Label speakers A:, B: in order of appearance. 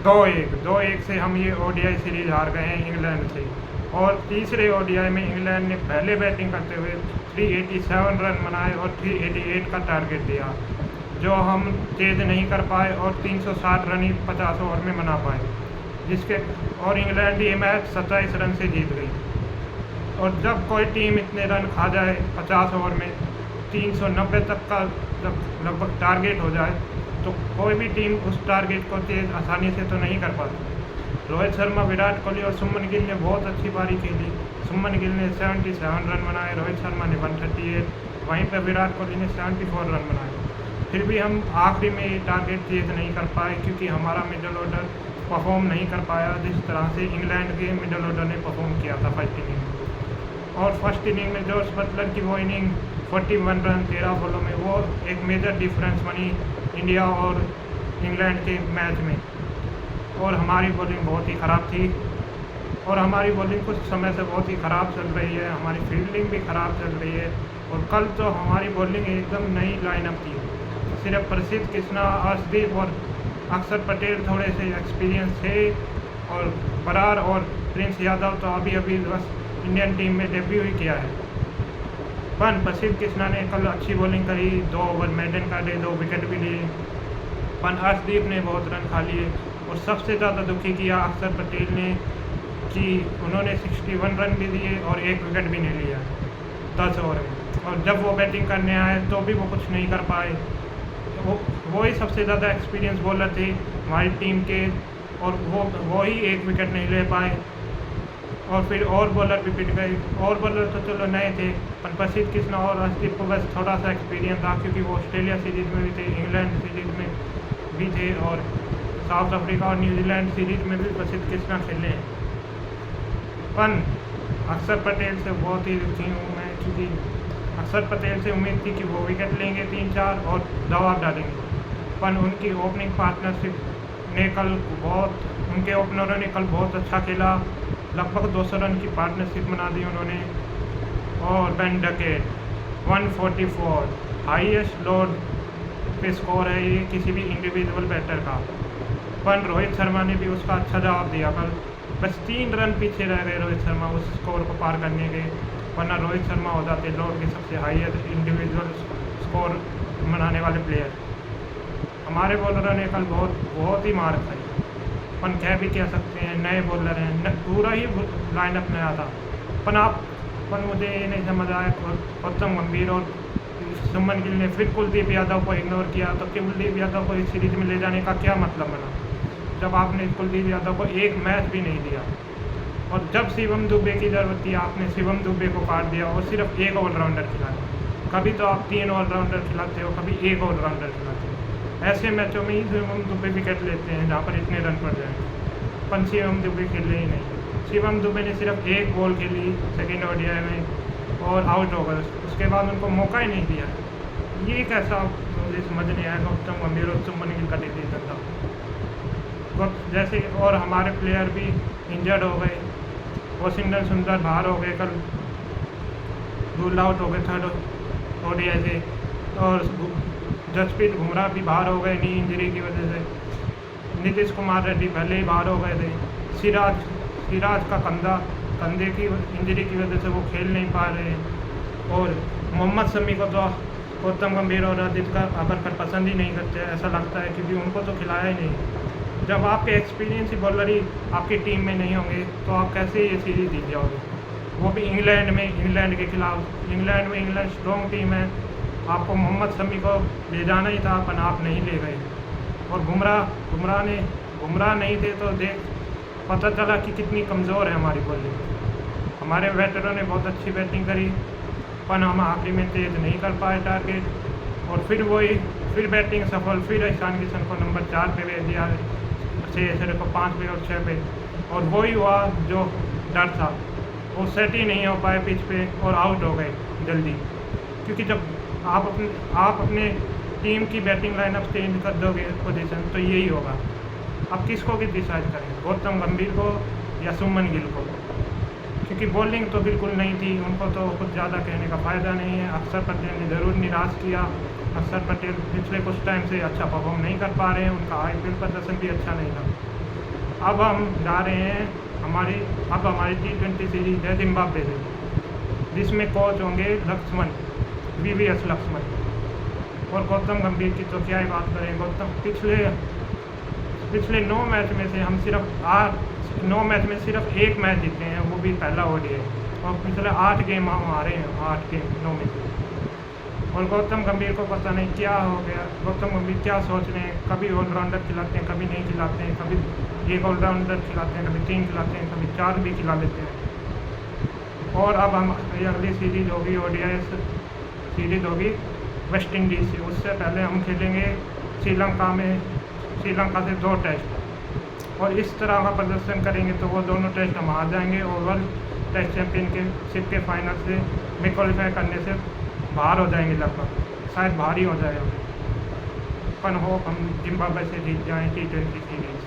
A: 2-1 से हम ये ओडीआई सीरीज़ हार गए हैं इंग्लैंड से। और तीसरे ओडीआई में इंग्लैंड ने पहले बैटिंग करते हुए 387 रन बनाए और 388 का टारगेट दिया, जो हम तेज़ नहीं कर पाए और 360 रन ही 50 ओवर में बना पाए, और इंग्लैंड ये मैच 27 रन से जीत गई। और जब कोई टीम इतने रन खा जाए 50 ओवर में, 390 तक का जब लगभग टारगेट हो जाए, तो कोई भी टीम उस टारगेट को तेज़ आसानी से तो नहीं कर पाती। रोहित शर्मा, विराट कोहली और सुमन गिल ने बहुत अच्छी पारी खेली। सुमन गिल ने 77 रन बनाए, रोहित शर्मा ने 138, वहीं पर विराट कोहली ने 74 रन बनाए। फिर भी हम आखिरी में ये टारगेट तेज़ नहीं कर पाए, क्योंकि हमारा मिडल ऑर्डर परफॉर्म नहीं कर पाया जिस तरह से इंग्लैंड के मिडल ऑर्डर ने परफॉर्म किया था फर्स्ट इनिंग में। और फर्स्ट इनिंग में जॉस बटलर की वो इनिंग 41 रन 13 बॉलों में, वो एक मेजर डिफरेंस बनी इंडिया और इंग्लैंड के मैच में। और हमारी बॉलिंग बहुत ही ख़राब थी, और हमारी बॉलिंग कुछ समय से बहुत ही ख़राब चल रही है, हमारी फील्डिंग भी ख़राब चल रही है। और कल तो हमारी बॉलिंग एकदम नई लाइनअप थी, सिर्फ प्रसिद्ध कृष्णा, अर्शदीप और अक्षर पटेल थोड़े से एक्सपीरियंस थे, और बरार और प्रिंस यादव तो अभी अभी बस इंडियन टीम में डेब्यू ही किया है। पर प्रसिद्ध कृष्णा ने कल अच्छी बॉलिंग करी, 2 ओवर मेडन का डे, 2 विकेट भी लिए। पर अर्शदीप ने बहुत रन खा लिए, और सबसे ज़्यादा दुखी किया अक्षर पटेल ने कि उन्होंने 61 रन भी दिए और 1 विकेट भी नहीं लिया 10 ओवर में। और जब वो बैटिंग करने आए तो भी वो कुछ नहीं कर पाए। वो ही सबसे ज़्यादा एक्सपीरियंस बॉलर थे हमारी टीम के, और वो ही 1 विकेट नहीं ले पाए। और फिर और बॉलर भी पिट गए। और बॉलर तो चलो नए थे, पर प्रसिद्ध कृष्णा और अर्शदीप को बस थोड़ा सा एक्सपीरियंस था, क्योंकि वो ऑस्ट्रेलिया सीरीज़ में भी थे, इंग्लैंड सीरीज़ में भी थे, और साउथ अफ्रीका और न्यूजीलैंड सीरीज़ में भी प्रसिद्ध कृष्णा खेले हैं। पर अक्षर पटेल से बहुत ही दुखी हूँ मैं, क्योंकि अक्षर पटेल से उम्मीद थी कि वो विकेट लेंगे 3-4 और दबाव डालेंगे। पर उनकी ओपनिंग पार्टनरशिप ने कल उनके ओपनरों ने कल बहुत अच्छा खेला, लगभग 200 रन की पार्टनरशिप बना दी उन्होंने। और बेन डकेट 144 हाईएस्ट लोड पे स्कोर है ये किसी भी इंडिविजुअल बैटर का। पर रोहित शर्मा ने भी उसका अच्छा जवाब दिया कल, बस 3 रन पीछे रह गए रोहित शर्मा उस स्कोर को पार करने के, वरना रोहित शर्मा हो जाते लोड के सबसे हाईएस्ट इंडिविजुअल स्कोर बनाने वाले प्लेयर। हमारे बॉलरों ने कल बहुत ही मार खाई। अपन कह भी कह सकते हैं नए बॉलर हैं, पूरा ही लाइनअप नया था। पर मुझे ये नहीं समझ आया, गौतम गंभीर और सुमन गिल ने फिर कुलदीप यादव को इग्नोर किया, तो कुलदीप यादव को इस सीरीज़ में ले जाने का क्या मतलब बना, जब आपने कुलदीप यादव को 1 मैच भी नहीं दिया। और जब शिवम दुबे की ज़रूरत थी, आपने शिवम दुबे को काट दिया और सिर्फ 1 ऑलराउंडर खिलाया। कभी तो आप 3 ऑलराउंडर खिलाते हो, कभी 1 ऑलराउंडर खिलाते हो। ऐसे मैचों में ही शिवम दुबे विकेट लेते हैं जहाँ पर इतने रन पड़ जाए, पर शिवम दुबे खेले ही नहीं। शिवम दुबे ने सिर्फ 1 बॉल खेली सेकेंड ओडीआई में और आउट हो गए, उसके बाद उनको मौका ही नहीं दिया। ये कैसा मुझे समझ नहीं आया गौतम गंभीर और सुमन गिल का डिसीजन था। जैसे और हमारे प्लेयर भी इंजर्ड हो गए, वॉशिंगटन सुंदर बाहर हो गए, कल रूल आउट हो गए 3rd ओडीआई से, और जसप्रीत बुमराह भी बाहर हो गए नी इंजरी की वजह से। नीतीश कुमार रेड्डी पहले ही बाहर हो गए थे। सिराज का कंधे की इंजरी की वजह से वो खेल नहीं पा रहे हैं। और मोहम्मद शमी को तो गौतम गंभीर और आदित्य अबरकर पसंद ही नहीं करते, ऐसा लगता है, क्योंकि उनको तो खिलाया ही नहीं। जब आपके एक्सपीरियंस बॉलर ही आपकी टीम में नहीं होंगे तो आप कैसे ये सीरीज़ जीत जाओगे, वो भी इंग्लैंड के खिलाफ। इंग्लैंड स्ट्रॉन्ग टीम है, आपको मोहम्मद शमी को ले जाना ही था, पर आप नहीं ले गए। और बुमराह नहीं थे तो पता चला कि कितनी कमज़ोर है हमारी बॉलिंग। हमारे बैटरों ने बहुत अच्छी बैटिंग करी, पर हम आखिरी में तेज़ नहीं कर पाए टारगेट। और फिर बैटिंग सफल, फिर ईशान किशन को नंबर 4 पे भेज दिया, 6 को 5 पे और 6 पे। और वही हुआ जो डर था, वो सेट ही नहीं हो पाए पिच पे और आउट हो गए जल्दी। क्योंकि जब आप अपने टीम की बैटिंग लाइनअप चेंज कर दोगे पोजीशन, तो यही होगा। अब किसको भी डिसाइड करें, गौतम गंभीर को या सुमन गिल को, क्योंकि बॉलिंग तो बिल्कुल नहीं थी, उनको तो कुछ ज़्यादा कहने का फ़ायदा नहीं है। अक्षर पटेल ने ज़रूर निराश किया। अक्षर पटेल पिछले कुछ टाइम से अच्छा परफॉर्म नहीं कर पा रहे हैं, उनका आईपीएल प्रदर्शन भी अच्छा नहीं था। अब हम जा रहे हैं हमारी T20 सीरीज है जिम्बाब्वे से, जिसमें कोच होंगे लक्ष्मण, VVS लक्ष्मण। और गौतम गंभीर की तो क्या ही बात करें। गौतम पिछले 9 मैच में से हम सिर्फ 9 मैच में सिर्फ 1 मैच जीते हैं, वो भी पहला ODI, और पिछले 8 गेम हम हारे हैं, 8 गेम 9 में से। और गौतम गंभीर को पता नहीं क्या हो गया, गौतम गंभीर क्या सोच रहे हैं, कभी ऑलराउंडर खिलाते हैं, कभी नहीं खिलाते हैं, कभी एक ऑलराउंडर खिलाते हैं, कभी 3 खिलाते हैं, कभी 4 भी खिला लेते हैं। और अब हम अगली सीरीज़ होगी ODI सीरीज़ होगी वेस्ट इंडीज़ से। उससे पहले हम खेलेंगे श्रीलंका से 2 टेस्ट, और इस तरह का प्रदर्शन करेंगे तो वो दोनों टेस्ट हम हार जाएंगे और वर्ल्ड टेस्ट चैम्पियनशिप के फाइनल से में क्वालिफाई करने से बाहर हो जाएंगे, लगभग शायद बाहर ही हो जाएगा। अपन होप हम जिम्बाब्वे से जीत जाएँ T20 सीरीज।